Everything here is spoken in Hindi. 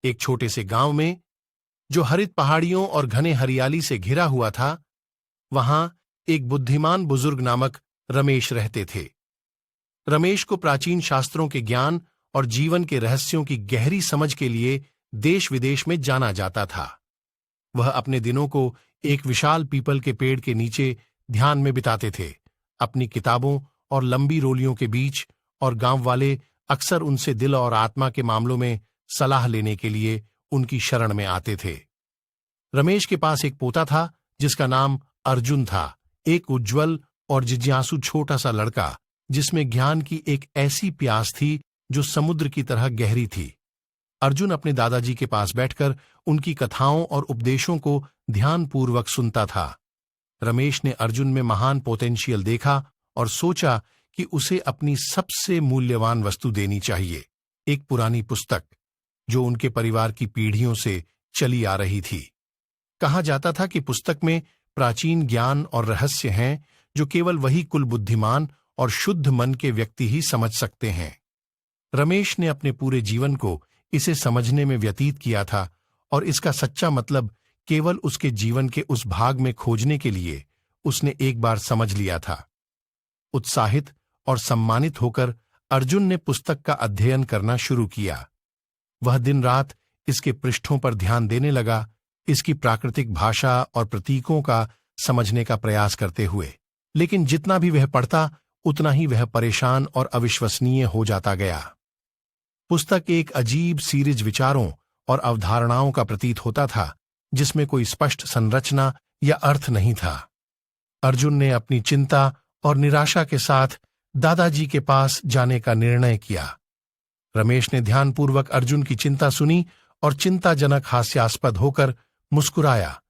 एक छोटे से गांव में, जो हरित पहाड़ियों और घने हरियाली से घिरा हुआ था, वहां एक बुद्धिमान बुजुर्ग नामक रमेश रहते थे। रमेश को प्राचीन शास्त्रों के ज्ञान और जीवन के रहस्यों की गहरी समझ के लिए देश विदेश में जाना जाता था। वह अपने दिनों को एक विशाल पीपल के पेड़ के नीचे ध्यान में बिताते थे, अपनी किताबों और लंबी रोलियों के बीच, और गांव वाले अक्सर उनसे दिल और आत्मा के मामलों में सलाह लेने के लिए उनकी शरण में आते थे। रमेश के पास एक पोता था जिसका नाम अर्जुन था, एक उज्ज्वल और जिज्ञासु छोटा सा लड़का जिसमें ज्ञान की एक ऐसी प्यास थी जो समुद्र की तरह गहरी थी। अर्जुन अपने दादाजी के पास बैठकर उनकी कथाओं और उपदेशों को ध्यानपूर्वक सुनता था। रमेश ने अर्जुन में महान पोटेंशियल देखा और सोचा कि उसे अपनी सबसे मूल्यवान वस्तु देनी चाहिए, एक पुरानी पुस्तक जो उनके परिवार की पीढ़ियों से चली आ रही थी। कहा जाता था कि पुस्तक में प्राचीन ज्ञान और रहस्य हैं जो केवल वही कुल बुद्धिमान और शुद्ध मन के व्यक्ति ही समझ सकते हैं। रमेश ने अपने पूरे जीवन को इसे समझने में व्यतीत किया था, और इसका सच्चा मतलब केवल उसके जीवन के उस भाग में खोजने के लिए उसने एक बार समझ लिया था। उत्साहित और सम्मानित होकर अर्जुन ने पुस्तक का अध्ययन करना शुरू किया। वह दिन रात इसके पृष्ठों पर ध्यान देने लगा, इसकी प्राकृतिक भाषा और प्रतीकों का समझने का प्रयास करते हुए। लेकिन जितना भी वह पढ़ता, उतना ही वह परेशान और अविश्वसनीय हो जाता गया। पुस्तक एक अजीब सीरीज विचारों और अवधारणाओं का प्रतीत होता था, जिसमें कोई स्पष्ट संरचना या अर्थ नहीं था। अर्जुन ने अपनी चिंता और निराशा के साथ दादाजी के पास जाने का निर्णय किया। रमेश ने ध्यानपूर्वक अर्जुन की चिंता सुनी और चिंताजनक हास्यास्पद होकर मुस्कुराया